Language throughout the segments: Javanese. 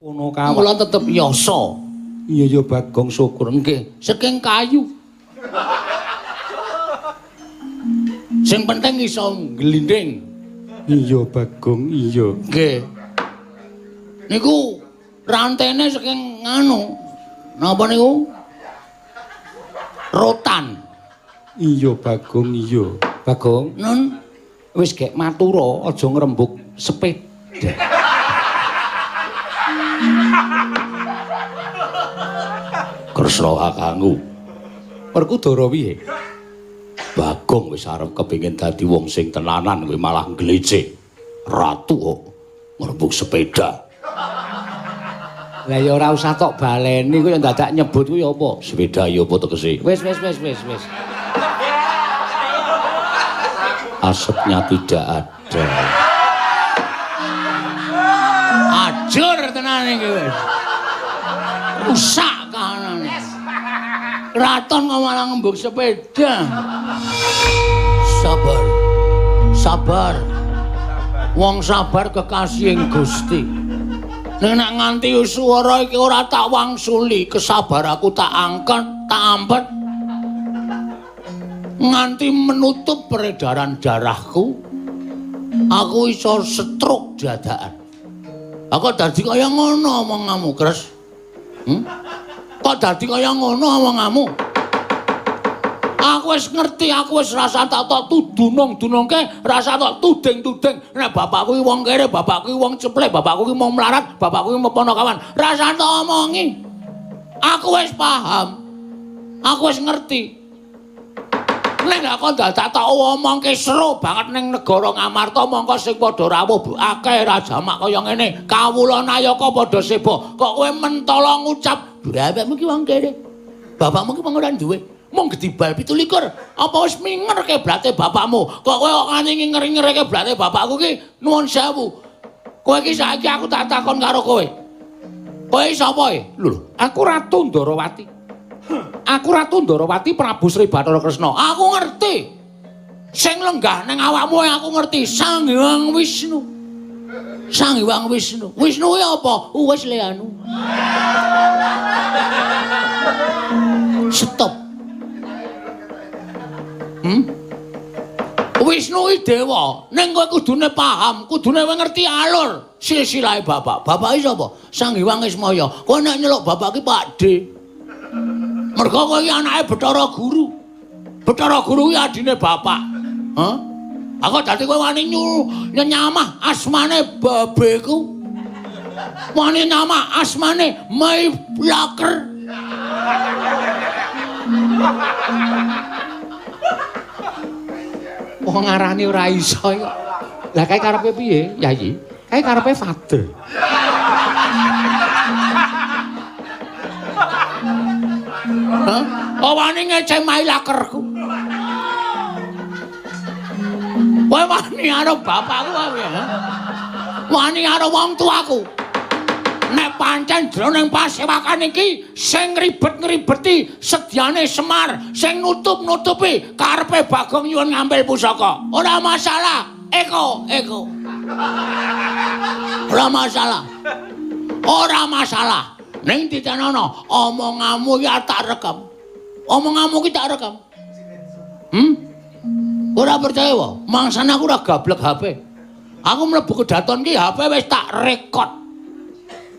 Ono kawan. Kula tetep yasa. Iya ya Bagong syukur. Nggih, saking kayu. Sing penting iso glinding. Iya Bagong, iya. Nggih. Niku rantene saking nganu. Napa niku? Rotan. Iya Bagong, iya. Bagong, Nun wis gek matura aja ngrembug sepeda. Kresna kakangku. Perkudara piye? Bagong wis arep kepengin dadi wong sing tenanan kowe malah ngleceh. Ratu kok ngrembug sepeda. Lah ya ora usah tok baleni kowe dadak nyebut kuwi apa? Sepeda ya apa tegese? Wis. Asapnya tidak ada. Ajur tenan iki wis. Rusak kahanane. Kraton kok malah ngembug sepeda. Sabar. Sabar. Wong sabar kekasihing Gusti. Nek nganti swara iki ora tak wangsuli, kesabar aku tak angkat, tak ampet. Nganti menutup peredaran darahku, aku iso stroke dadakan. Aku dadi kaya ngono omonganmu, Kres. Kok dadi kaya ngono omonganmu? Aku wis ngerti, aku wis rasa tak tudunung-dunungke, rasa tak tuding-tuding. Nek bapakku iki wong kere, bapakku iki wong ceplek, bapakku iki mau melarat, bapakku iki mau ponokawan. Rasa tak omongi. Aku wis paham. Aku wis ngerti. Nek aku dadak tak omongke seru banget ning negara Ngamarta mongko sing padha rawuh akeh rajamak kaya ngene. Kawula nayaka padha sebo. Kok kowe mentala ngucap, "Bapakmu ki wong kere. Bapakmu ki ora duwe." Mung gedibal 17. Apa wis minger keblate bapakmu? Kok kowe kok nganti ngeri-ngeri keblate bapakku ki nuwun sewu. Kowe iki saiki aku tak takon karo kowe. Kowe sapa e? Lho, aku Ratu Ndarawati. Aku Ratu Ndarawati Prabu Sri Bathara Kresna. Aku ngerti. Sing lenggah ning awakmu aku ngerti. Sang Hyang Wisnu. Sang Hyang Wisnu. Wisnu ki apa? Wis le anu. Stop. Wisnu iki dewa, ning kowe kudune paham, kudune ngerti alur silsilahe bapak. Bapak iki sapa? Sang Hyang Ismaya. Kowe nek nyeluk bapak ki Pakde. Mergo kowe iki anake Bathara Guru. Bathara Guru ki adine bapak. Hah? Aku dadi kowe wani nyamah asmane babeku. Wani nyamah asmane Mai Laker. Wong ngarani ora iso kok. Lah kae karepe piye, Yayi? Kae karepe fade. Hah? Kok wani ngeceh Mai Lakerku? Kowe wani karo bapakku wae, ha? Wani karo wong tuaku. Nek pancen jroning pasewakan iki sing ngribet-ngribeti sedyane Semar, sing nutup-nutupi karepe Bagong nyuwun ngambil pusaka. Ora masalah, Eko. Ora masalah. Ora masalah. Ning ditenono omonganmu ya tak rekam. Omonganmu ki tak rekam. Ora percaya wae? Mangsane aku ora gablek HP. Aku mlebu kedaton ki HP wis tak rekod.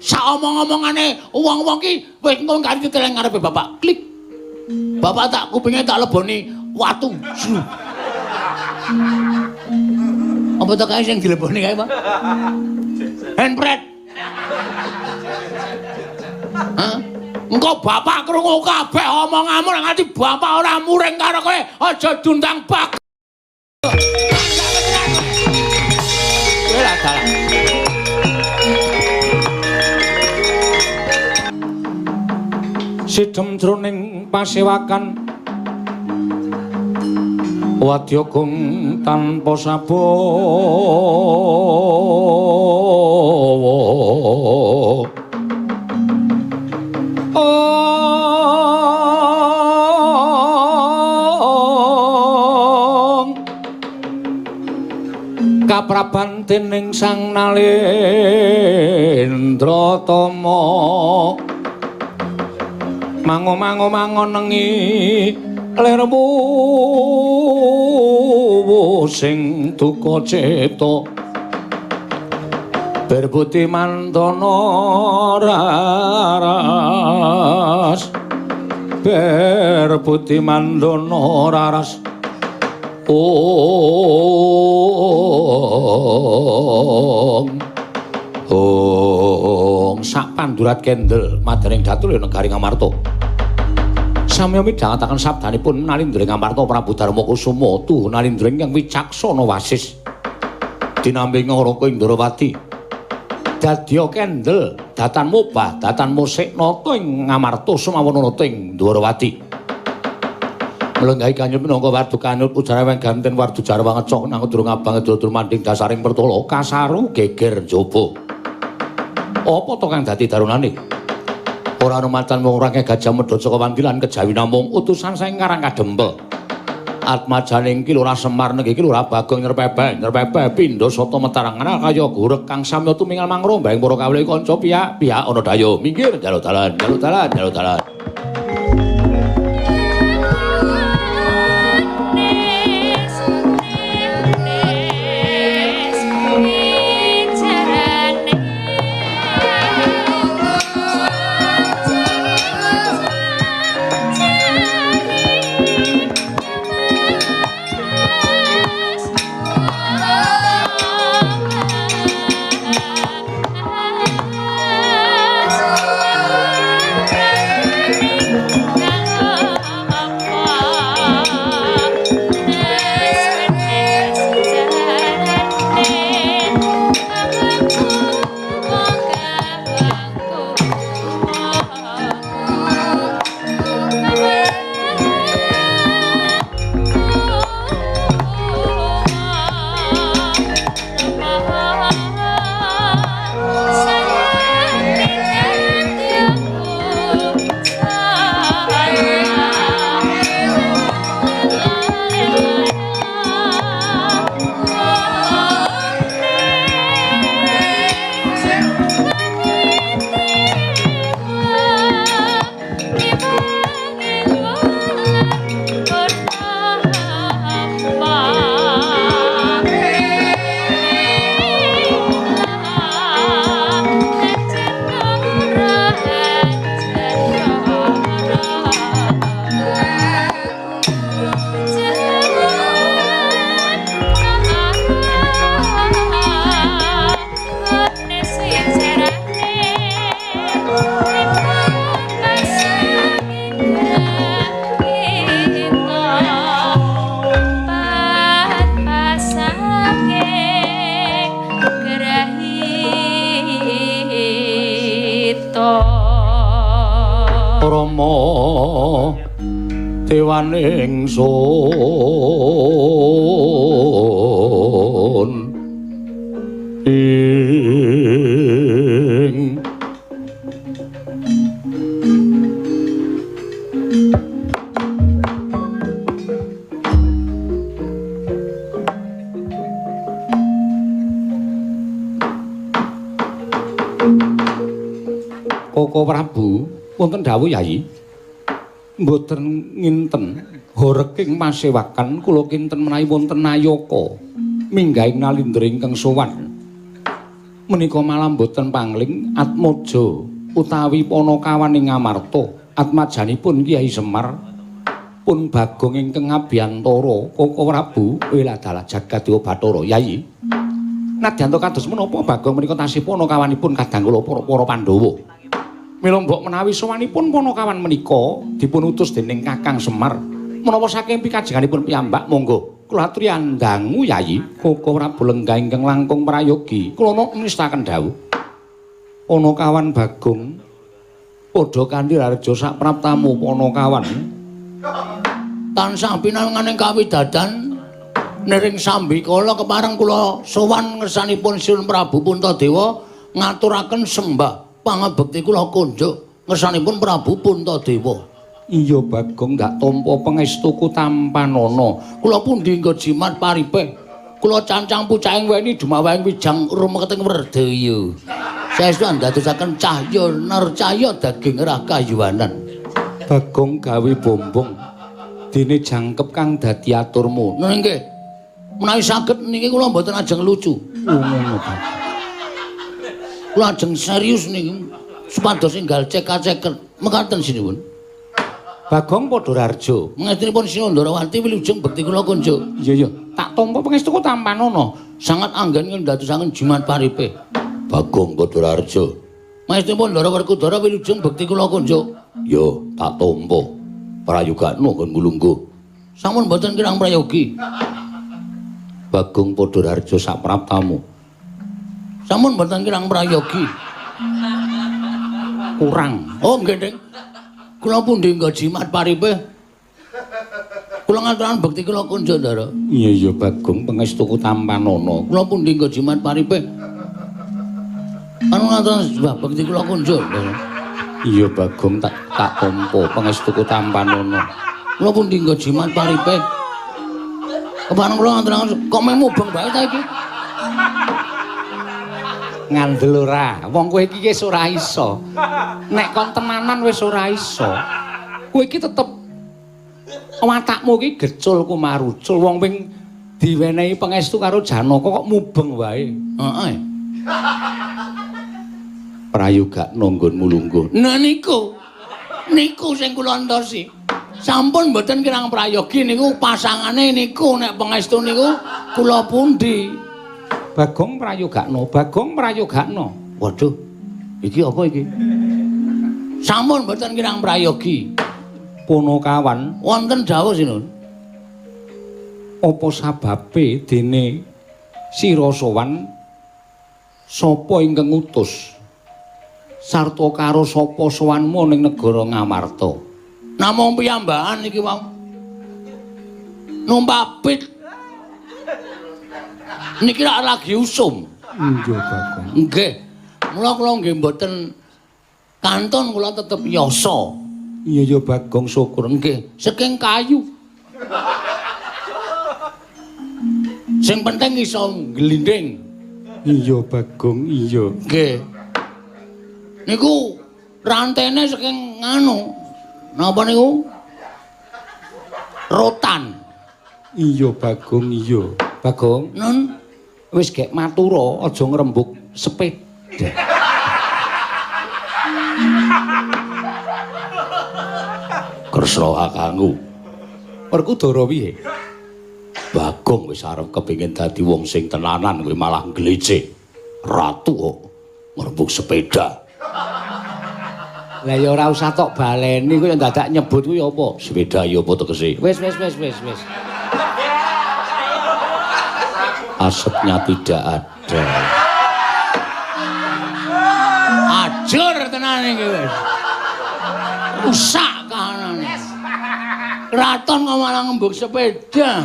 Sak omong-omongane wong-wong ki wis engko kanthi teleng ngarepe bapak. Klik. Bapak tak kupinge tak leboni watu. Apa to kae sing dileboni kae, Pak? Handpret. Hah? Engko bapak krungu kabeh omonganmu nang ati bapak ora muring karo kowe. Aja dundang bak. Kowe lah dalan. Sidhem jroning pasewakan Wadyagung tanpa sabawa kapraban dening Sang Nalendratama mango nengi lermu sing duka ceta berbuti mandana raras berbuti mandana raras sak pandurat kendel madaning datul negari Ngamarta samya midhangetaken sabdanipun Nalindra Ngamarta Prabu Darmakusuma tuh Nalindra ingkang wicaksana wasis dinambi ngrangka Indrawati dadya kendel datan mobah datan musik nata ing Ngamarta sumawon nata ing Indrawati melenggahi kanyut minangka wardu kanyut ujare weng ganten wardu jarwa ngecok nang durung abang dulur manding dasaring pertala kasaru geger njaba apa to kang dadi darunane ora rumatan mung range Gajah Medha saka Wandilan kejawi namung utusan saing Karang Kadempel atmajaning Kilurah Semar nggih Kilurah Bagong nyerpebeh pindha sata metarangan kaya gurek kang samya tumingal mangrombang para kawula kanca pihak ana daya minggir jaluk dalan Rama dewaning sun ing Koko Prabu wonten dawuh Yayi mboten nginten horeking masewakan kula kinten menawi wonten nayaka minggahing Nalindra ingkang sowan menika malam mboten pangling Atmaja utawi Panakawan ing Ngamarta atmajanipun Kyai Semar pun Bagong ingkang Abiyantara Koko Prabu Wiladalah Jagadéwa Bathara Yayi nadyan kados menapa Bagong menika tasih Panakawanipun kadang kula para Pandhawa mila mbok menawi sowanipun Panakawan menika dipun utus dening Kakang Semar menapa saking pikajenganipun piyambak monggo kula aturi andangu Yayi Koko Prabu lenggah ingkang langkung prayogi kula ngestaken dawuh Panakawan Bagong padha kanthi raja sak praptamu Panakawan tansah pinanganing kawidadan nering sambikala kepareng kula sowan ngersanipun Sinuhun Prabu Puntadewa ngaturaken sembah pangabekti kula kunjuk ngersanipun Prabu Puntadewa. Iya Bagong ndak tampa pangestuku tampanana. Kula pundi nggo jimat paripe kula cancang pucaking weni dumawahing wijang rumeketing Werdaya. Saestu andadosaken cahya nercaya daging rakayuwanan. Bagong gawe bombong dene jangkep kang dadi aturmu. Nggih. Menawi saged niki kula mboten ajeng lucu. Ngono Bagong. Kula ajeng serius niki supados enggal cekak-ceket mekaten sinipun. Bagong Padhararja. Mengestunipun Sinandarawati wilujeng bekti kula kunjuk. Iya. Tak tampa pangestuku Tampanana. Sangat anggen ndadosaken jimat paripe. Bagong Padhararja. Mengestunipun Ndara Werkudara wilujeng bekti kula kunjuk. Yo, tak tampa. Prayogakno kon ngulungguh. Sampun mboten kirang prayogi. Bagong Padhararja sapraptamu. Sampun mboten kirang prayogi. Kurang. Oh, nggih, Ding. Kula pundi nggo jimat paripe. Kula ngaturaken bekti kula kunjuk, Ndara. Iya Bagong pangestuku Tampanana. Kula pundi nggo jimat paripe. Anu ngaturaken bekti kula kunjuk, Ndara. Iya Bagong tak tampa pangestuku Tampanana. Kula pundi nggo jimat paripe. Kepanen kula ngaturaken kok meh mubeng bae ta iki. Ngandel ora, wong kowe iki wis ora iso. Nek kon tenanan wis ora iso. Kowe iki tetep watakmu iki gecul kumarucul. Wong ping diwenehi pangestu karo Janaka kok mubeng wae. Heeh. Prayogakno nggonmu lungguh. Nah niku sing kula entosi. Sampun mboten kirang prayogi niku pasangane niku nek pangestu niku kula pundi. Bagong prayogakno, Bagong prayogakno. Waduh, iki apa iki? Sampun mboten kirang prayogi. Punakawan, Wonten dawuh sinun. apa sababe dene sira sowan sapa ingkang ngutus sarta karo sapa sowanmu ning negara Ngamarta? Namung piyambakan iki wau. Numpak pit. Niki rak lagi usum. Iya Bagong. Nggih. Mula kula nggih mboten kantun kula tetep yasa. Iya Bagong syukur. Nggih, saking kayu. Sing penting iso glinding. Iya Bagong, iya. Nggih. Niku rantene saking nganu. Napa niku? Rotan. Iya Bagong, iya. Bagong, Nun wis gek matura aja ngrembug sepeda. Kresna kakangku. Werkudara piye? Bagong wis arep kepengin dadi wong sing tenanan kowe malah nglecek. Ratu kok ngrembug sepeda. Lah ya ora usah tok baleni kowe dadak nyebut kuwi apa? Sepeda ya apa tegese? Wis. Asapnya tidak ada. ajur tenan iki wis. Rusak kahanane. Kraton kok malah ngembug sepeda.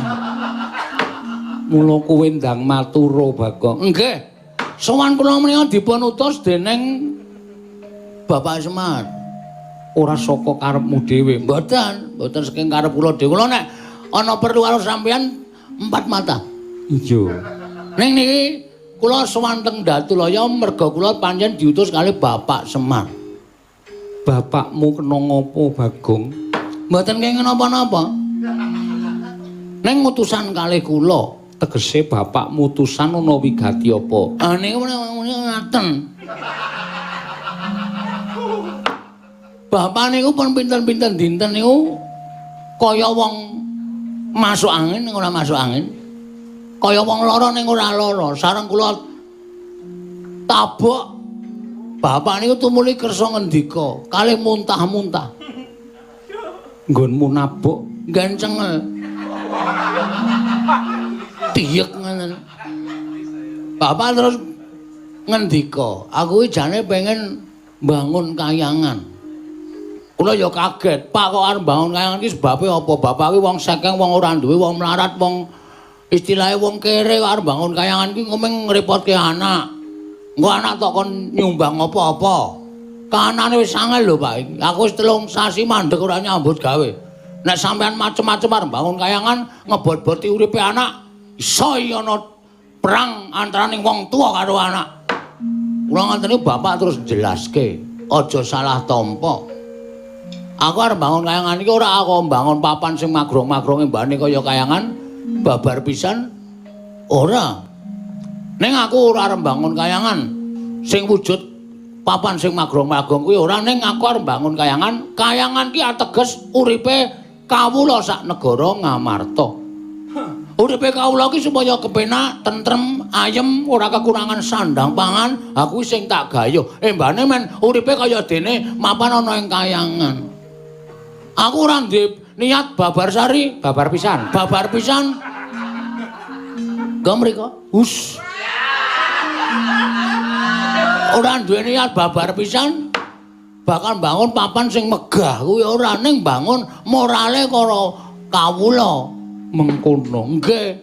Mula kowe ndang matura Bagong. Nggih. Sowan kula menika dipun utus dening Bapak Semar. Ora saka karepmu dhewe. Mboten saking karep kula dhewe. Kula nek ana perlu karo sampeyan empat mata. Iya. Ning niki kula sowan teng Datulaya merga kula pancen diutus kali Bapak Semar. Bapakmu kena ngopo Bagong? Mboten kenging napa-napa. Ning utusan kalih kula. Tegese bapakmu utusan ana wigati apa? Ah niku ngaten. Bapak niku pun pinten-pinten dinten niku kaya wong masuk angin ning ora masuk angin. Kaya wong lara ning ora lara. Sareng kula tabok bapak niku tumuli kersa ngendika, kalih muntah-muntah. Nggonmu nabok Gancengel. Tiyek ngoten. Bapak terus ngendika, aku iki jane pengen bangun kayangan. Kula ya kaget, Pak kok arep bangun kayangan iki sebabe apa? Bapak iki wong sekeng, wong ora duwe, wong melarat, wong istilahé wong kere kok arep bangun kayangan iki ngomong ngrepotke anak. Engko anak tok kon nyumbang apa-apa. Kanane wis angel lho, Pak. Aku wis 3 sasi mandeg ora nyambut gawe. Nek sampean macem-macem arep bangun kayangan ngebot-boti uripe anak, iso ana perang antaraning wong tua karo anak. Kula nganteni bapak terus jelaske, aja salah tampa. Aku arep bangun kayangan iki ora aku bangun papan sing magrong-magronge mbane kaya kayangan babar pisan ora. Ning aku ora arep bangun kayangan sing wujud papan sing magrong-magrong kuwi ora, ning aku arep bangun kayangan. Kayangan ki ateges uripe kawula sak negara Ngamarta. Uripe kawula ki supaya kepenak, tentrem, ayem, ora kekurangan sandang pangan. Aku sing tak gayuh. Mbane men uripe kaya dene mapan ana ing kayangan. Aku ora ndek niat babar sari, Babar pisan. babar pisan. Gamriko. Hus. Ora duwe niat babar pisan. Bakal bangun papan sing megah kuwi ora, ning bangun morale karo kawula. Mengkono. Nggih.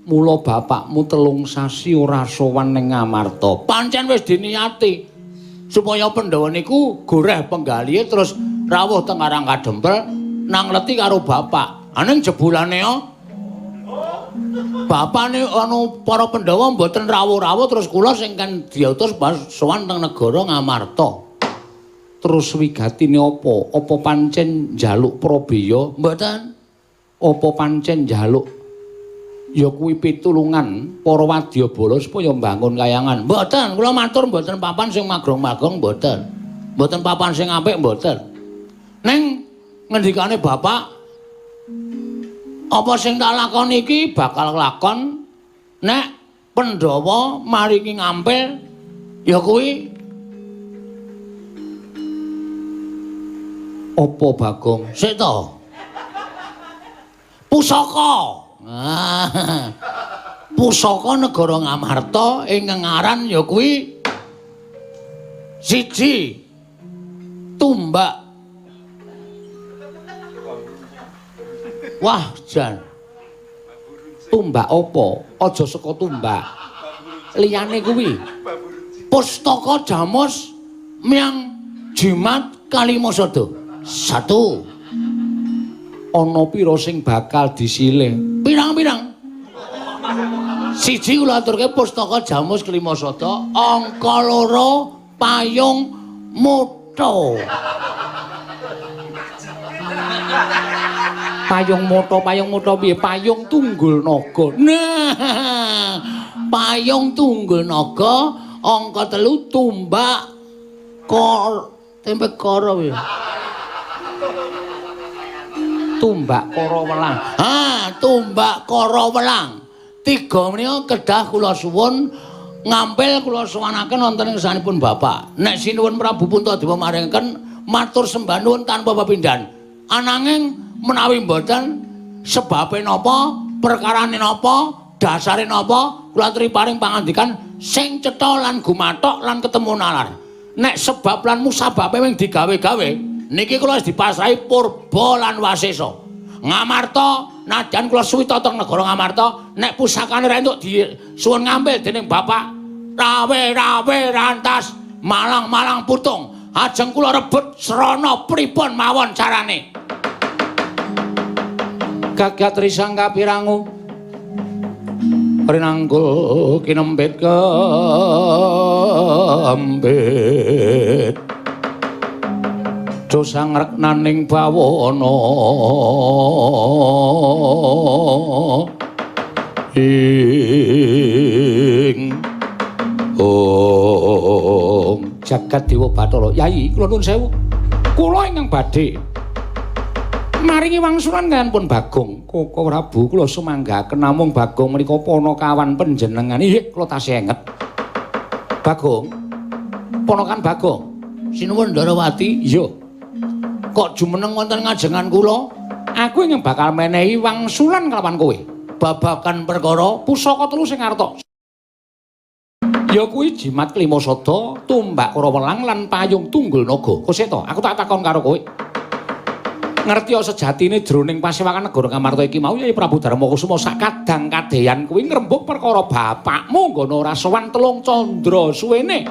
Mula bapakmu 3 sasi ora sowan ning Ngamarta. Pancen wis diniati supaya Pandhawa niku goreh penggalihe terus rawuh teng Karang Kadempel nang leti karo bapak. Aning jebulane bapane anu para Pandhawa mboten rawuh-rawuh terus kula sing kan diutus pas sowan teng negara Ngamarta. Terus wigatine apa? Apa pancen njaluk Prabeya? Mboten. Apa pancen njaluk ya kuwi pitulungan para wadyabala supaya mbangun kayangan? Mboten, kula matur mboten papan sing magrong-magrong mboten. Mboten papan sing apik mboten. Ning ngendikane bapak apa sing tak lakoni iki bakal lakon nek Pandhawa maringi ngampil ya kuwi Apa Bagong? sik to. Pusaka. Pusaka negara Ngamarta ing ngaran ya kuwi siji tumbak. Wah, jan. Tumbak apa? Aja saka tumbak. Liyane kuwi. Pustaka Jamus Myang Jimat Kalimasada. 1. Ana pira sing bakal disilih? Pirang-pirang. Siji kula aturke Pustaka Jamus Kalimasada, angka 2 Payung Mutha. Payung mutha piye? Payung tunggul naga. Nah, Payung Tunggul Naga, angka 3 tumbak tempe kara piye? Tumbak kara welang. Tumbak kara welang. 3 menika kedah kula suwun ngampil kula suwanaken wonten ing sanipun Bapak. Nek sinuwun Prabu Puntadewa maringaken matur sembah nuwun tanpa pepindhan. Ananging menawi mboten sebabe napa, perkarane napa, dasare napa, kula aturi paring pangandikan sing cetha lan gumathok lan ketemu nalar. Nek sebab lan musababe wing digawe-gawe niki kula wis dipasrahi Purba lan Wasesa. Ngamarta nadyan kula suwita teng negara Ngamarta nek pusakane ra entuk disuwun ngambil dening Bapak rawe-rawe rantas malang-malang putung ajeng kula rebut srana pripun mawon carane. Gagat risang kapirangu rinangkul kinempit kembit dosang reknaning bawana ing Om Jagat Dewa Bathara. Yayi kula nuwun sewu, kula ingkang badhe maringi wangsulan kaliyan pun Bagong. Koko Prabu kula sumanggaken namung Bagong menika ponokawan panjenengan. Nggih, kula tasih enget. Bagong. Ponokan Bagong. Sinuwun Ndarawati. Iya. Kok jumeneng wonten ngajengan kula? Aku ingin bakal menehi wangsulan kelawan kowe. Babakan perkara Pusaka 3 sing arta. Ya kuwi jimat Klimasada, tumbak kara welang lan payung tunggul naga. Kosek to, aku tak takon karo kowe. Ngerti sejatine jroning pasewakan negara Ngamarta iki mau ya Prabu Darmakusuma sak kadang kadeyan kuwi ngrembug perkara bapakmu nggono ora sowan 3 candra suwene.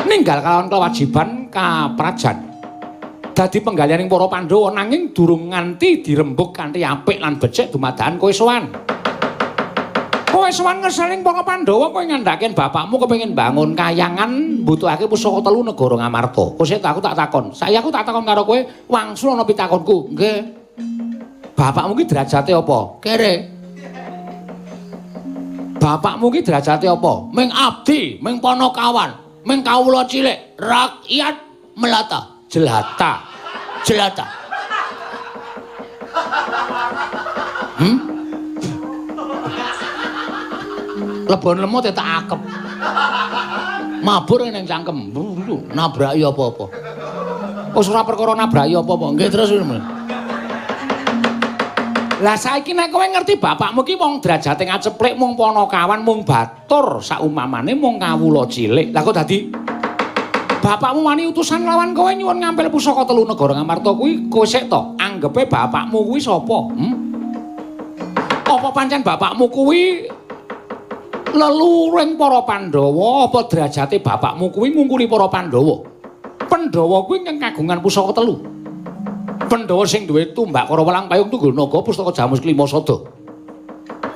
Ninggal kalawan kewajiban kaprajan. Dadi penggalianing para Pandhawa nanging durung nganti dirembug kanthi apik lan becik dumadakan kowe sowan. Kowe sowan ngeseling para Pandhawa kowe ngandhaken bapakmu kepengin bangun kayangan mbutuhake pusaka telu negara Ngamarta. Kok sik aku tak takon. Saya aku tak takon karo kowe, wangsul ana pitakonku. Nggih. Bapakmu ki derajate apa? Kere. Bapakmu ki derajate apa? Ming abdi, ming ponokawan, ming kawula cilik, rakyat melata. Jelata. Jelata. Lebon lemut ya tak akep. Mabur ning cangkem. Nabraki apa-apa. Wis ora perkara nabraki apa-apa. Nggih terus ngono. Lah saiki nek kowe ngerti bapakmu ki wong derajate ngaceplik mung ponokawan mung batur saumamane mung kawula cilik. Lah kok dadi bapakmu wani utusan lawan kowe nyuwun ngampil pusaka telu negara Ngamarta kuwi kowe sik to anggepe bapakmu kuwi sapa? Apa pancen bapakmu kuwi leluring para Pandhawa apa derajate bapakmu kuwi ngungkuli para Pandhawa? Pandhawa kuwi ingkang kagungan pusaka telu. Pandhawa sing duwe tumbak karo welang payung tunggul naga pustaka Jamus Klimasada.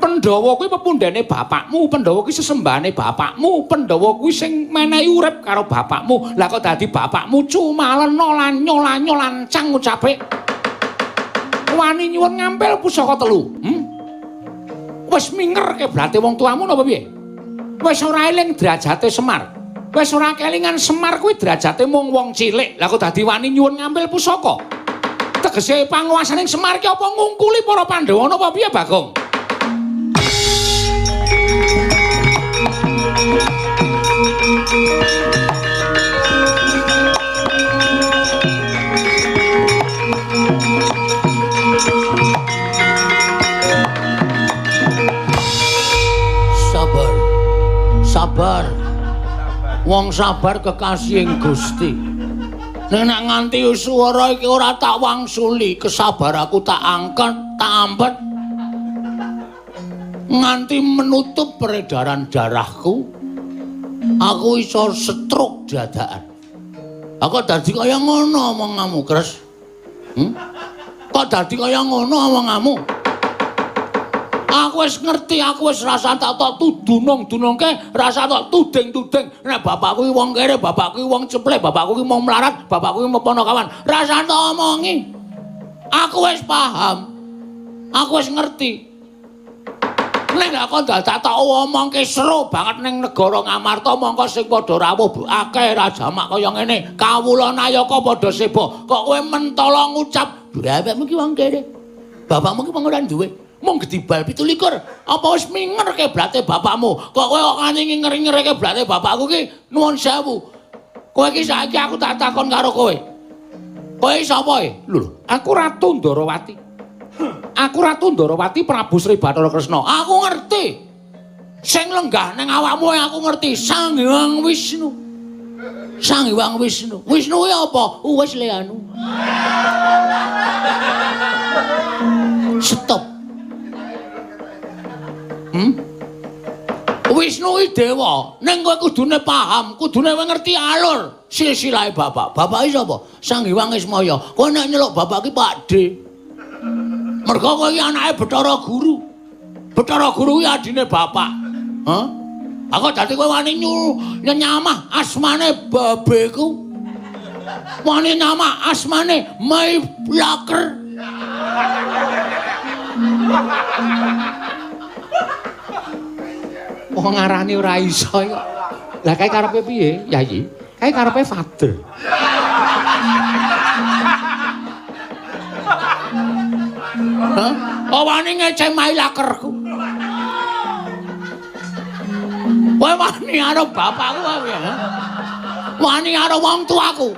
Pandhawa kuwi pepundhene bapakmu, Pandhawa kuwi sesembahane bapakmu, Pandhawa kuwi sing menehi urip karo bapakmu. Lah kok dadi bapakmu cumalena lan nyola-nyola lancang ngucape wani nyuwun ngampil pusaka telu. Wis mingerke berarti wong tuamu napa piye? Wis ora eling derajate Semar. Wis ora kelingan Semar kuwi derajate mung wong cilik. Lah kok dadi wani nyuwun ngambil pusaka? Tegese panguwasaning Semar ki apa ngungkuli para Pandhawa napa piye, Bagong? Sabar. Wong sabar kekasihing Gusti. Nek nganti swara iki ora tak wangsuli, kesabar aku tak angkat, tak ampet. Nganti menutup peredaran darahku, aku iso stroke dadakan. Aku dadi kaya ngono omonganmu, Kres. Kok dadi kaya ngono omonganmu? Aku wis ngerti, aku wis rasa tak tudunung-dunungke, rasa tak tuding-tuding. Nek bapakku iki wong kere, bapakku iki wong ceplek, bapakku iki mau melarat, bapakku iki mau ponokawan. Rasa tak omongi. Aku wis paham. Aku wis ngerti. Nek aku dadak tak omongke seru banget ning negara Ngamarta mongko sing padha rawuh akeh rajamak kaya ngene. Kawula Nayaka padha seba. Kok kowe mentala ngucap, "Bapakmu ki wong kere. Bapakmu ki wong ora duwe." Mung gedibal 17. Apa wis mingerke blate bapakmu? Kok kowe kok nganti ngeri-ngerike blate bapakku ki nuwun sewu. Kowe iki saiki aku tak takon karo kowe. Kowe sapa e? Lho, aku Ratu Ndarawati. Aku Ratu Ndarawati Prabu Sri Bathara Kresna. Aku ngerti. Sing lenggah ning awakmu aku ngerti. Sang Hyang Wisnu. Sang Hyang Wisnu. Wisnu ki apa? Wis le anu. Stop. Wisnu iki dewa, ning kowe kudune paham, kudune ngerti alur silsilahe bapak. Bapak iki sapa? Sang Hyang Ismaya. Kowe nek nyeluk bapak ki Pakde. Mergo kowe iki anake Bathara Guru. Bathara Guru kuwi adine bapak. Hah? Aku dadi kowe wani nyamah asmane babeku. Wani nyamah asmane Mai Laker. Wong ngarani ora iso kok. Lah kae karepe piye, Yayi? Kae karepe father. Hah? Oh wani ngece Mai Lakerku. Kowe wani karo bapakku wae, ha? Wani karo wong tuaku.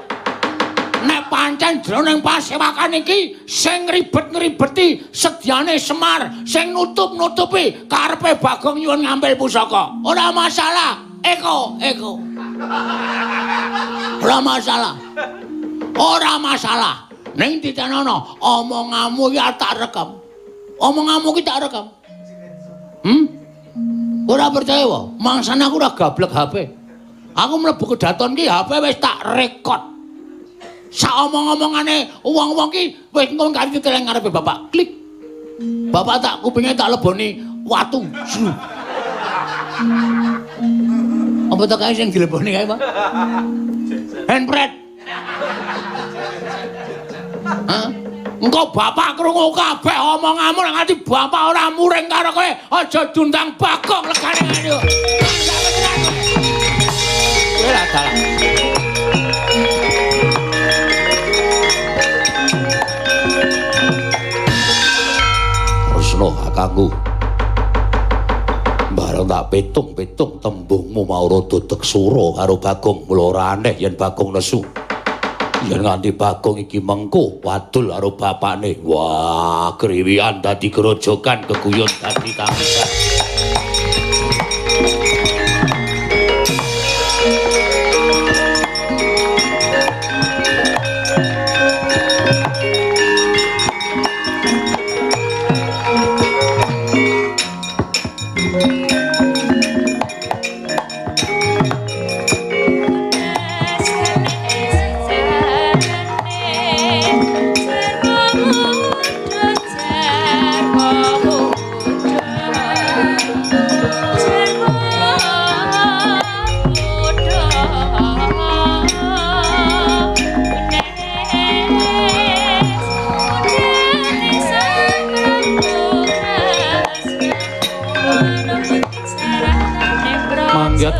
Nek pancen jroning pasewakan iki sing ribet-ngribeti sedyane Semar, sing nutup-nutupi karepe Bagong nyuwun ngambil pusaka. Ora masalah, Eko. Ora masalah. Ora masalah. Ning titenono, omonganmu ya tak rekam. Omonganmu ki tak rekam. Ora percaya wae, mangsane aku ora gablek HP. Aku mlebu kedaton ki HP wis tak rekod. Sak omong-omongane wong-wong ki wis engko kanthi teleng ngarepe bapak. Klik. Bapak tak kupinge tak leboni watu. Apa to kae sing dileboni kae, Pak? Handpret. Hah? Engko bapak krungu kabeh omonganmu nang ati bapak ora muring karo kowe. Aja dundang Bagong legane ngene. Kowe ra dalan. Resna kakangku. Bareng tak petung-petung tembungmu mau rada deksura karo Bagong, mula ora aneh yen Bagong nesu. Yen nganti Bagong iki mengko wadul karo bapakne. Wah, kriwian dadi grojogan, keguyon dadi tangisan.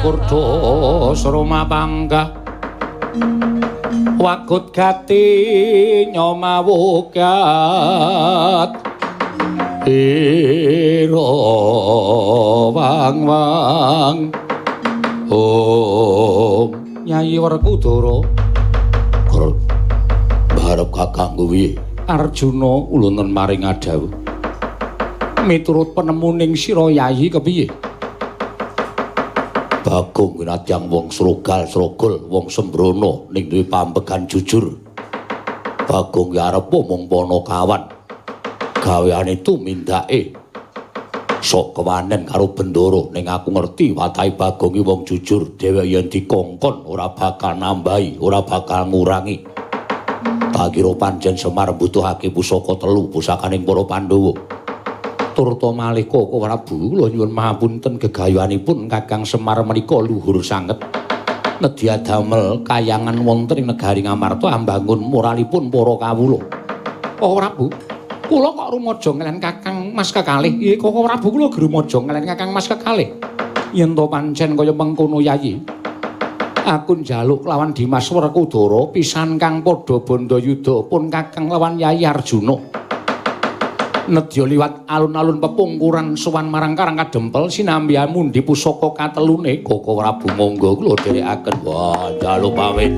Kurdo Sroma Pangga Wagut gati nyomawugat Iro wang-wang Om Nyai Werkudara Barep kakangku piye? Arjuna ulunten maring adhawu miturut penemuning sira Yayi kepiye? Bagong winadyang wong srogal-srogol, wong sembrono ning duwe pambegan jujur. Bagong ya arep mung Panakawan. Gaweane tumindake sok kewanen karo Bendoro ning aku ngerti watahe Bagong iki wong jujur, dheweke yen dikongkon ora bakal nambahi, ora bakal ngurangi. Tak kira pancen Semar mbutuhake pusaka 3 pusakaning para Pandhawa. Turta malih Koko Prabu kula nyuwun mahapunten gegayohanipun Kakang Semar menika luhur sanget. Nedhi damel kayangan wonten ing negari Ngamarta ambangun moralipun para kawula. Koko Prabu, kula kok rumaja ngelen Kakang Mas kekalih. Nggih Koko Prabu kula grumaja ngelen Kakang Mas kekalih. Yen to pancen kaya mengkono Yayi. Aku njaluk lawan Dimas Werkudara pisan kang padha bandayuda pun Kakang lawan Yayi Arjuna. Nedya liwat alun-alun pepungkuran sowan marang Karang Kadempel sinambi amundi pusaka katelune Koko Prabu monggo kula dherekaken. Wah, njaluk pamit.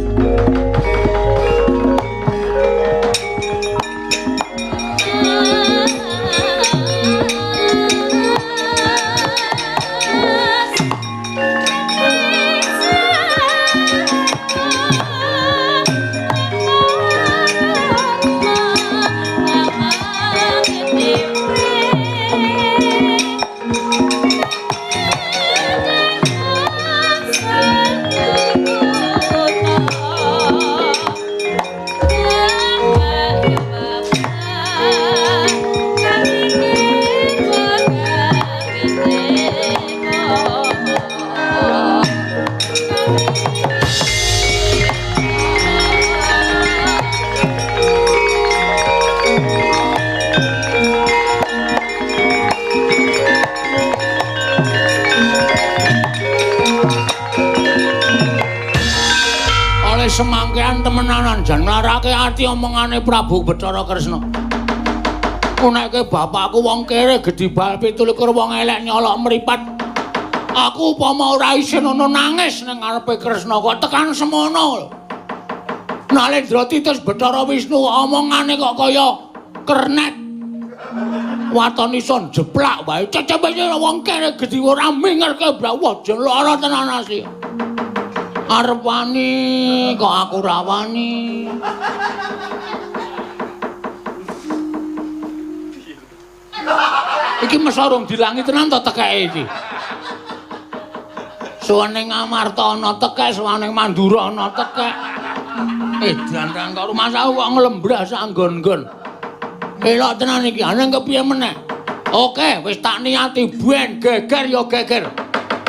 Semangkean temenanan jan nglarake ati omongane Prabu Bathara Kresna. Nek bapakku wong kere gedhi bal 17 wong elek nyolok mripat. Aku upama ora isin ana nangis ning ngarepe Kresna kok tekan semono. Nalendra Titis Bathara Wisnu omongane kok kaya kernet. Waton ison jeplak wae cecepe wong kere gedhi ora mingerke brawah jen lara tenan asih. Arep wani kok aku ra wani. Iki mesti urung dilangi tenan to tekeke iki. Suwane Ngamarta ana tekek, suwane Mandura ana tekek. Dandang karo masaku kok nglembras anggon-nggon. Elok tenan iki, ana kepiye meneh? Oke, wis tak niati ben geger ya geger.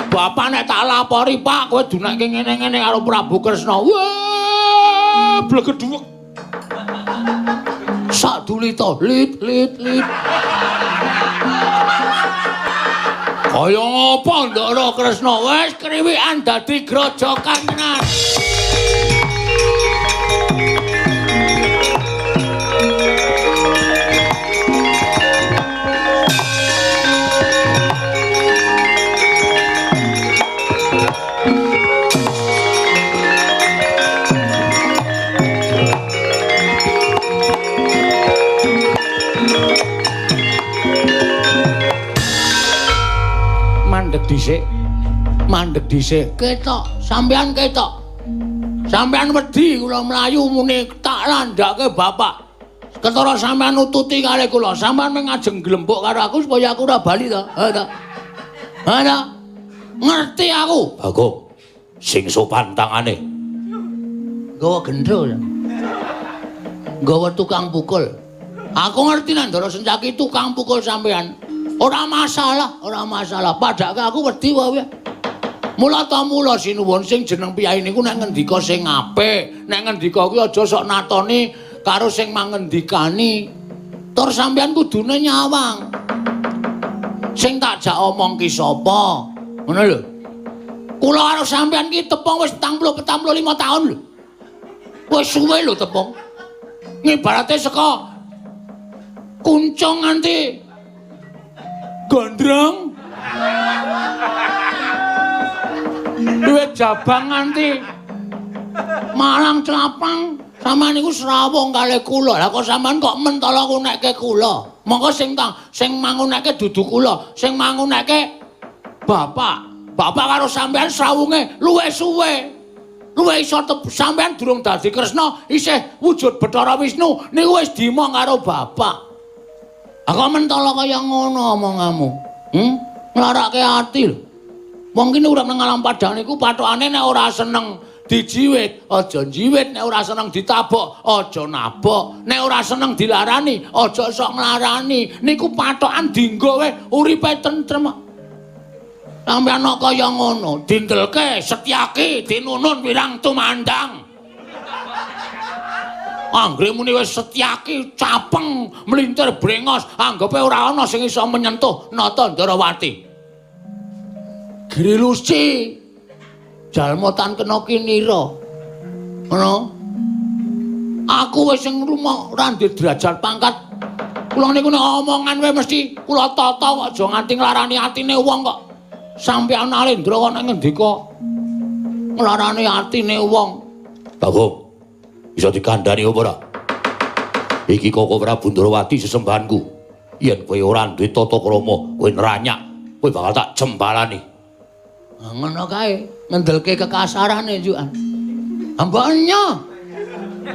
Bapak nek tak lapori, Pak, kowe dunekke ngene-ngene karo Prabu Kresna. Wah, blegedhuwek. Sak dulita, lit. Kaya ngapa Ndara Kresna wis kriwikan dadi grojokan tenan. Mandeg dhisik. Ketok, sampean ketok. Sampean wedi kula mlayu muni tak landhake bapak. Ketara sampean nututi kalih kula, sampean mung ngajeng glembok karo aku supaya aku ora bali to. Ha ta? Ha ta? Ngerti aku. Bagong, sing sopan tangane. Gawa gendho. Gawa tukang pukul. Aku ngerti nang Ndara Sencaki tukang pukul sampean. Ora masalah. Padake aku wedi wae. Mula sinuwun sing jeneng piyai niku nek ngendika sing apik, nek ngendika kuwi aja sok natoni karo sing mangendikani. Tur sampeyan kudune nyawang. Sing tak jak omong ki sapa? Ngono lho. Kula karo sampeyan ki tepung wis 45 taun lho. Wis suwe lho tepung. Ngibarate saka kuncung nganti gondrong. Duwe jabang nganti Malang Clapang. Sampeyan niku srawung kalih kula. Lah kok sampeyan kok mentala ngunekke kula? Monggo sing mangunekke dudu kula, sing mangunekke bapak. Bapak karo sampeyan srawunge luwih suwe. Luwih iso sampeyan durung dadi Kresna, isih wujud Bathara Wisnu niku wis dimong karo bapak. Kok mentala kaya ngono omonganmu? Nglarake ati lho. Wong kene urip nang alam padang niku pathokane nek ora seneng dijiwit, aja jiwit, nek ora seneng ditabok, aja nabok, nek ora seneng dilarani, aja sok nglarani. Niku pathokan dienggo wae uripe tentrem. Sampeyan kok kaya ngono, dindelke, setyaki, dinunun wirang tumandang. Anggere muni wis setyaki, capeng, mlintir brengos, anggepe ora ana sing iso menyentuh nata Ndarawati. Grilusi jalma tan kena kinira. Ngono. Aku wis sing rumah ora ndek derajat pangkat. Kula niku nek omongan wae mesti kula tata kok aja nganti nglarani atine wong kok. Sampeyan Alendra kok nek ngendika nglarani atine wong. Bagong, bisa dikandhani apa ora? Iki Koko Prabu Ndarawati sesembahanku. Yen kowe ora duwe tata krama, kowe neranyak, kowe bakal tak jembalani. Ngono kae, ngendelke kekasarane jukan. Ambanya.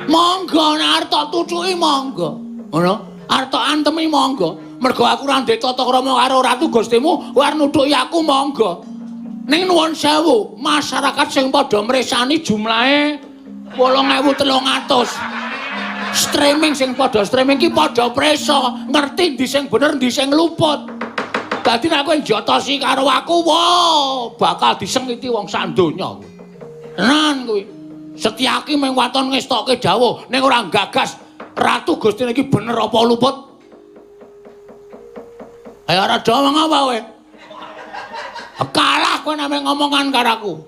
Monggo nek arep tak tucuki monggo. Ngono, arep tak antemi monggo. Mergo aku ora ndek tata krama karo Ratu Gustimu, kowe arep nutuki aku monggo. Ning nuwun sewu, masyarakat sing padha mresani jumlahe 8.300. Streaming sing padha streaming ki padha preso, ngerti ndi sing bener ndi sing luput. Dadi nek kowe njotosi karo aku, wah, bakal disengiti wong sak donya. Tenan kuwi. Setyaki mung waton ngestokke dawuh, ning ora gagas Ratu Gusti iki bener apa luput. Ayo ora do ngomong apa kowe? Kalah kowe nek ngomongan karo aku.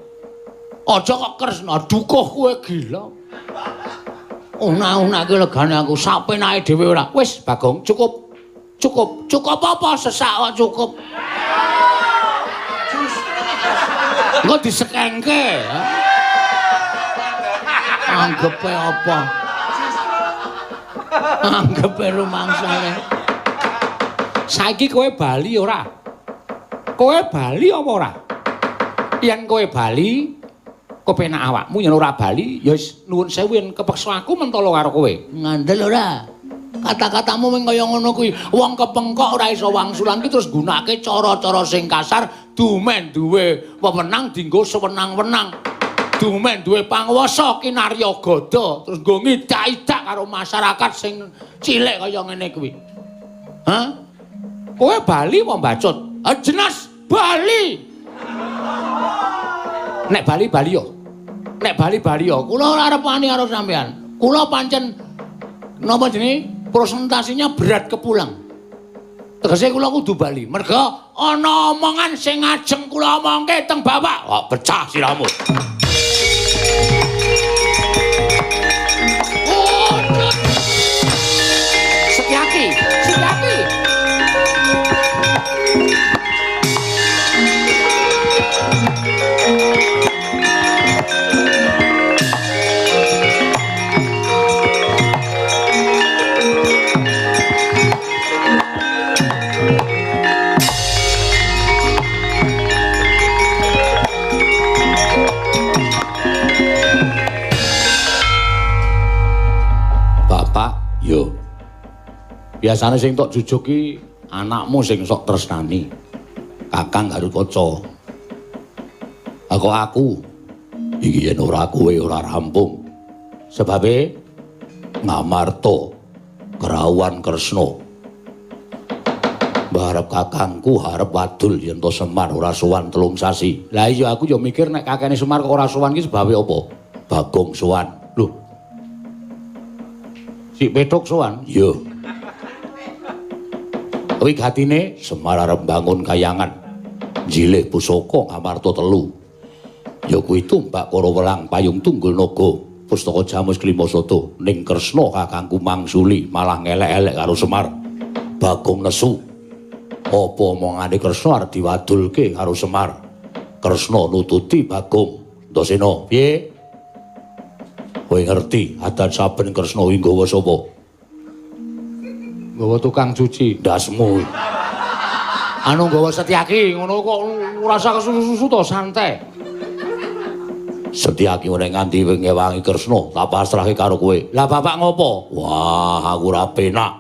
Aja kok Kresna dukuh kowe gila. Una-unake legane aku sapenake dhewe ora. Wis Bagong, cukup. Cukup apa sesak kok cukup. Engko disekengke. Anggepe apa? Anggepe rumangsane. Saiki kowe bali ora? Kowe bali apa ora? Yen kowe bali, kepenak awakmu yen ora bali, ya wis nuwun sewu yen kepeksa aku mentala karo kowe. Ngandel ora? Kata-katamu mung kaya ngono kuwi. Wong kepengkok ora iso wangsulan ki terus gunakake cara-cara sing kasar, dumen duwe wewenang dienggo sewenang-wenang. Dumen duwe panguwasa kinarya gada, terus nggo ngidak-idak karo masyarakat sing cilik kaya ngene kuwi. Hah? Kowe bali apa mbacut? Jelas bali. Nek bali-bali yo. Nek bali-bali yo, kula ora arep wani karo sampean. Kula pancen napa jenenge presentasinya berat kepulang. Tegese kula kudu bali. Merga ana omongan sing ngajeng kula omongke teng bapak. Kok pecah siramu. Setyaki. Yo. Biasane sing tok jujuk ki anakmu sing sok tresnani. Kakang Garukaca. Aku iki yen ora kowe ora rampung. Sebabe Ngamarta Kerawan Kresna. Barep kakangku harep wadul yen to Semar ora sowan 3 sasi. Lah iya aku yo mikir nek kakene Semar kok ora sowan ki sebabe apa? Bagong sowan. Lho. Si Petuk sowan? Iya. Kuwi gatine Semar arep bangun kayangan. Jilih pusaka Ngamarta 3. Ya kuwi tumbak para welang payung tunggul naga. Pustaka Jamus Klimasada ning Kresna kakangku mangsuli malah ngelek-elek karo Semar. Bagong nesu. Apa omongane Kresna arep diwadulke karo Semar. Kresna nututi Bagong. Antasena, piye? Kowe ngerti adat saben Kresna kuwi nggawa sapa? Nggawa tukang cuci. Ndasmu. Anu nggawa Setyaki, ngono kok ora usah kesusu-susu to, santai. Setyaki nek nganti ngewangi Kresna, tak pasrahke karo kowe. Lah bapak ngopo? Wah, aku ora penak.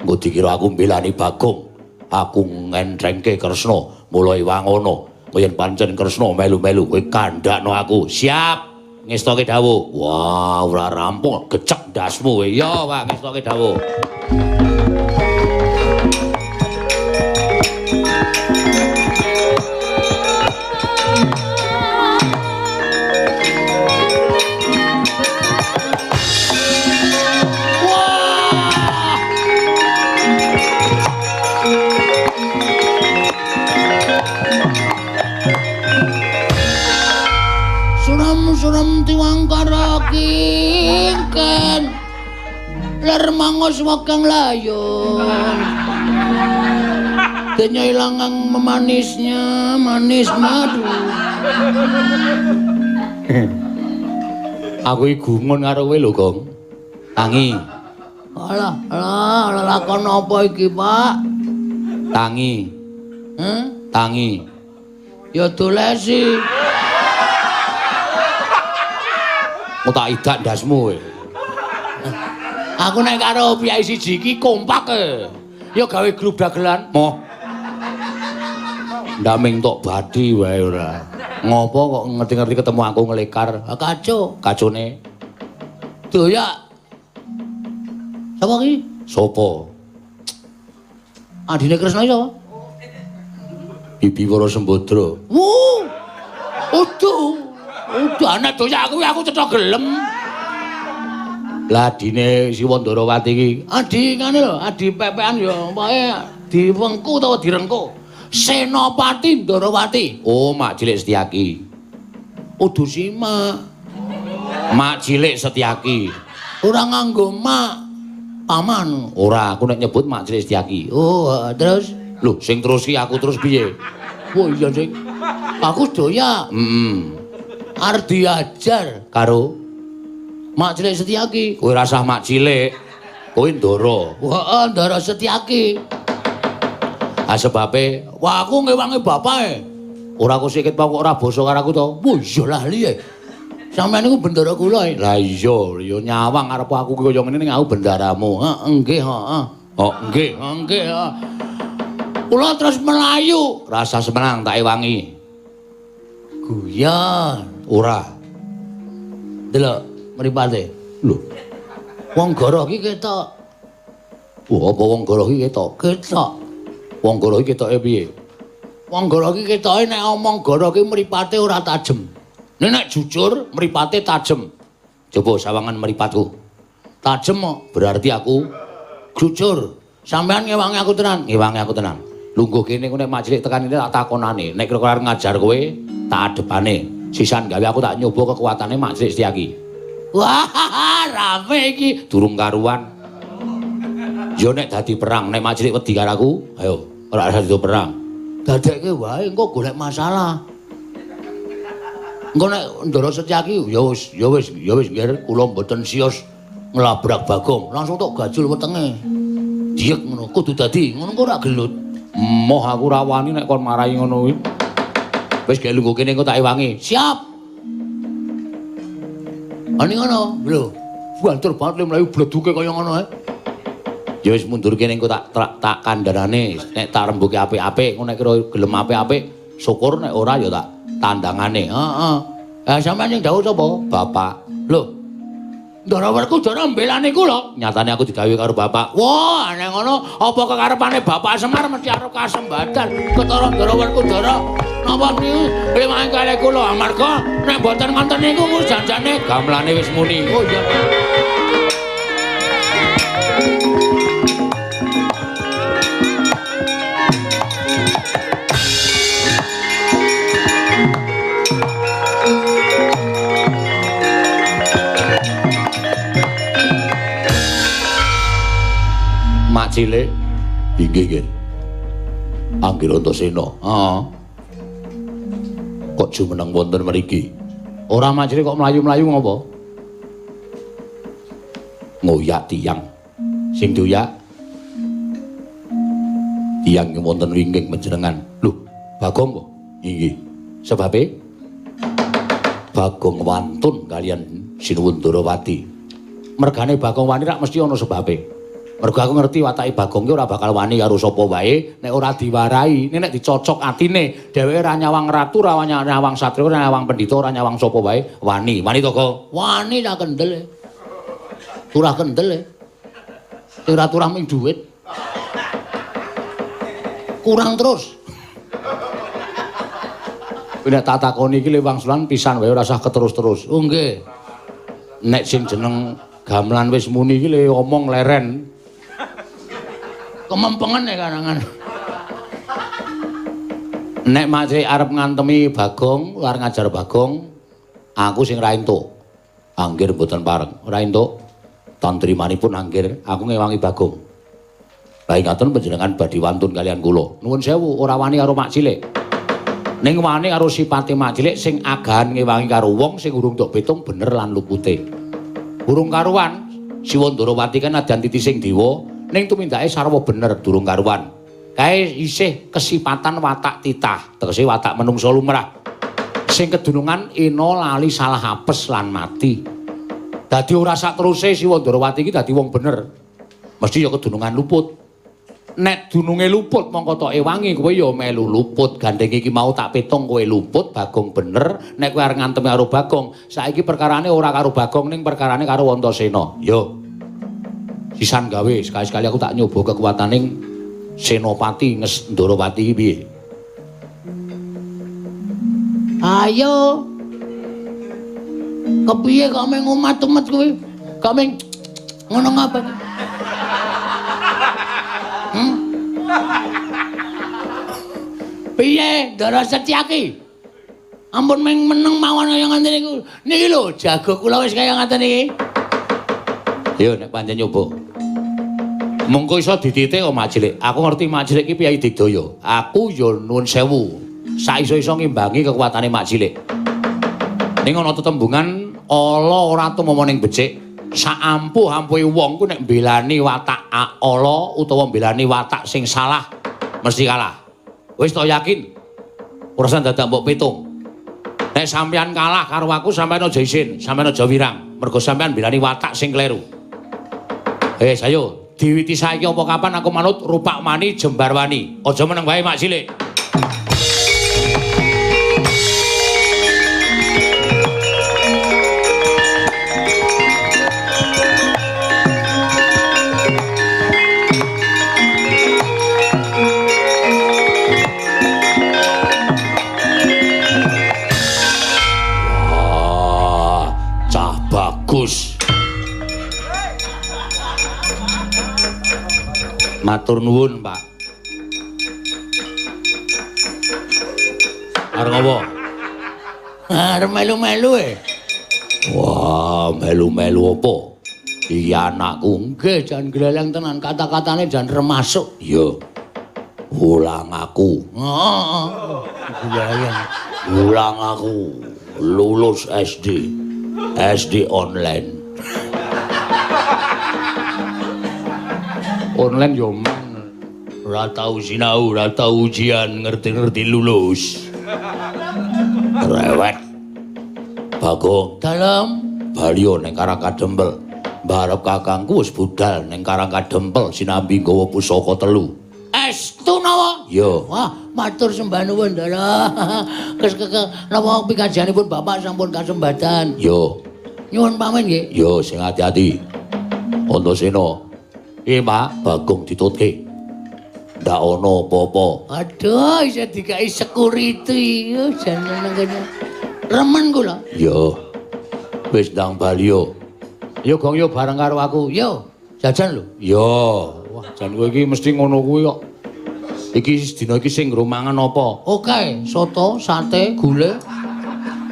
Engko dikira aku mbelani Bagong. Aku ngentrengke Kresna, mulai wangono. Kowe yen pancen Kresna melu-melu, kowe kandhakno aku. Siap. Ngestoke dawuh. Wah, ora rampung, gecek ndasmu kowe. Ya, Pak, ngestoke dawuh. Suram tiwang karakiken ler mangos wakang layon denya ilangang memanisnya manis madu. Aku iki gumun karo kowe lho, Gong. Tangi. Alah, lakon apa iki, Pak? Tangi. Tangi. Ya dolesi. Tak idak ndasmu kowe. Aku nek karo piyai siji iki kompak e. Ya gawe grup dagelan. Moh. Ndaming tok badi wae ora. Ngopo kok ngerti-ngerti ketemu aku ngelekar? Kaco. Kacone. Doyak. Sapa ki? Sopo? Adine Kresna sapa? Bibi Wara Sembadra. Udah anak doyak aku cetha gelem. Lah adine Siwandarawati iki. Adingane lho, adi pepean ya pokoke diwengku utawa direngku. Senopati Ndarawati. Oh, mak cilik Setyaki. Udu Sima. Mak cilik Setyaki. Ora nganggo mak. Paman. Ora, aku nek nyebut mak cilik Setyaki. Oh, terus Lho, sing terus ki aku terus piye? oh iya sing. Aku doyak. Arep diajar Karo Mak Cilik Setyaki. kowe rasah mak cilik. Kowe Ndara. Wah, Ndara Setyaki. Ah sebabe Wah, aku ngewangi bapake. ora kok sikit kok ora basa karo aku to. Wah, iya lali e. Sampeyan niku bendara kula e. Lah iya, ya nyawang arep aku ki kaya ngene ning aku bendaramu. Nggih, heeh. Oh, nggih. Nggih, heeh. Kula terus melayu. Rasa semenang tak ewangi. Guyon. Ora. Delok mripate. Lho, Wong Goroh iki ketok. wah apa wong Goroh iki ketok? Ketok. Wong Goroh iki ketoke piye? Wong Goroh iki ketoke nek omong Goroh iki mripate ora tajem. Nek jujur mripate tajem. Coba sawangan mripatku. Tajem kok. Berarti aku Jujur. Sampeyan ngewangi aku tenan. ngewangi aku tenan. Lungguh kene ku nek majelik tekan ini tak takonane. Nek kira-kira ngajar kowe tak adepane. Sisan gawe aku tak nyoba kekuatane majelik Setyaki. Wah, rame iki. Durung karuan. Yo nek dadi perang, nek majelik wedi karo aku, ayo ora dadi perang. Dadekke wae engko golek masalah. Engko nek Ndara Setyaki ya wis nggih kula mboten sios nglabrak Bagong, langsung tok gajul wetenge. Diek ngono, kudu dadi ngono kok ora gelut. Moh aku ra wani nek kon marahi ngono kuwi. Wis gawe lungguh kene engko tak ewangi. Siap. Ani ngono, lho. Banter banget mlayu bleduke kaya ngono ae. Ya wis mundur kene engko tak kandharane nek tak rembuke apik-apik ngono nek kira gelem apik-apik syukur nek ora ya tak tandangane. Heeh. Sampeyan sing dawuh sapa? Bapak. Lho. Ndara werku jare mbelani kula. Nyatane aku digawe karo bapak. Wah, nek ngono apa kekarepane Bapak Semar mesti arep kasembadan. Ketara Ndara werku Ndara napa niku liwang kalih kula amarga nek mboten ngonten niku janjane Gamelane wis muni. Oh iya. Mak cilik. Inggih, nggih. Anggir Antasena. Heeh. Kok jumeneng wonten mriki? Ora mak cilik kok mlayu-mlayu ngopo? Ngoyak tiyang. Sing doyak. Tiyang wonten wingking panjenengan. Lho, Bagong kok? Inggih. Sebabe Bagong wantun kalian Sinuwun Ndarawati. Mergane Bagong wani rak mesti ana sebabe. Mergo aku ngerti watake Bagong ki ora bakal wani karo sapa wae nek ora diwarai. Nek dicocok atine, dheweke ora nyawang ratu, ora nyawang satria, ora nyawang pendhita, ora nyawang sapa wae, wani. Wani to, Kok? Wani tak kendel. Turah kendel. Ora turah ming dhuwit. Kurang terus. Nek tak takoni iki wangsulan pisan wae ora usah keterus-terus. Oh nggih. Nek sing jeneng gamelan wis muni iki le omong leren. Kemempengan ya karangan. Nek masih arep ngantemi Bagong, arep ngajar Bagong, aku sing ra entuk. Anggir mboten pareng. Ora entuk. Tantrimanipun anggir aku ngewangi Bagong. Baik ngaten panjenengan badhe wantun kalian kula. Nuwun sewu, ora wani karo mak cilik. Ning wani karo sipate mak cilik sing agahan ngewangi karo wong sing urung tok pitung bener lan lupute. Urung karuan, Siwa Ndarawati kan adan titi sing dewa, ning tumindake sarwa bener durung karuan. Kae isih kesipatan watak titah, tegese watak menungsa lumrah. Sing kedunungan ina lali salah apes lan mati. Dadi ora sak teruse Siwa Ndarawati iki dadi wong bener. Mesti ya kedunungan luput. Nek dununge luput mongko tok ewangi kowe ya melu luput. Gandeng iki mau tak pitung kowe luput, Bagong bener. Nek kowe arep ngantem karo Bagong, saiki perkarane ora karo Bagong ning perkarane karo Antasena. Yo. Sisan gawe, sekali-sekali aku tak nyoba kekuataning Senopati Ndarawati iki piye. Ayo. Kepiye kok meng umat-umat kuwi? Kok meng ngono ngapa? Piye Ndara Setyaki? Ampun meng meneng mawon kaya ngoten niku. Niki lho jago kula wis kaya ngoten iki. Yo nek pancen nyoba. Mengko iso dititik kok mak cilik. Aku ngerti mak cilik iki piye digdaya. Aku yo nuwun sewu. Saiso-iso ngimbangi kekuatane mak cilik. Ning ana tetembungan ala ora tumama ning becik. Saampuh-ampuhe wong ku nek mbelani watak ala utawa mbelani watak sing salah mesti kalah. Wis to yakin? Ora usah dadak mbok pitung. Nek sampeyan kalah karo aku sampeyan aja isin, sampeyan aja wirang. Mergo sampeyan mbelani watak sing kleru. Sayo, diwiti saiki apa kapan aku manut rupak mani jembar wani. Aja meneng wae mak cilik. Matur nuwun, Pak. Arep ngopo? Arep melu-melu Wah, melu-melu apa? Iki anakku. Nggih, jan gleleng tenan kata-katane jan remasuk. Yo. Ulang aku. Heeh. Gleleng. Ulang aku. Lulus SD. SD online. Online yo men. Ora tau sinau, ora tau ujian, ngerti-ngerti lulus. Rewet. Bagong Dalem Balio ning Karang Kadempel. Mbarep kakangku wis budal ning Karang Kadempel sinambi nggawa pusaka 3. estu napa? Yo. Wah, matur sembah nuwun Ndara. Napa pikajanipun Bapak sampun kasembadan. Yo. Nyuwun pamit nggih. Yo sing hati-hati. Antasena. Pak, Bagong ditutke. Ndak ana apa-apa. Aduh, isa dikai security. Jan nang kene. Remen kula. Yo. Wis ndang Balio. Yo Gong yo bareng karo aku. Yo, jajan lho. Yo. Wah, jan kowe iki mesti ngono kuwi kok. Iki dina iki sing nggo mangan apa? Oke, soto, sate, gulai,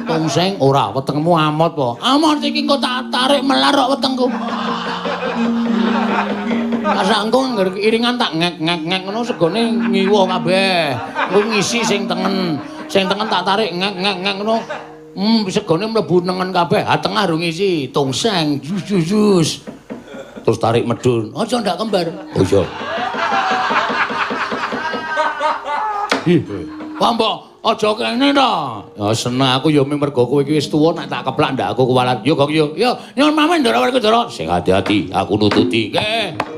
tongseng. Ora, wetengmu amot po. Amot iki engko tak tarik melar kok wetengku. Kasangku ngger iringan tak ngek-ngek ngono segone ngiwo kabeh. Ku ngisi sing tengen. Sing tengen tak tarik ngek-ngek ngono. Segone mlebu nengen kabeh. Ha tengah rung ngisi tongseng, jus. Terus tarik medun. Aja ndak kembar. Oh iya. Wah, mbok aja kene to. Ya seneng aku ya mergo kowe iki wis tuwa nek tak keplak ndak aku kuwalat. Yo Gong yo. Yo, nyuwun pamit Ndara Werkudara. Sing hati-hati, aku nututi. Nggih.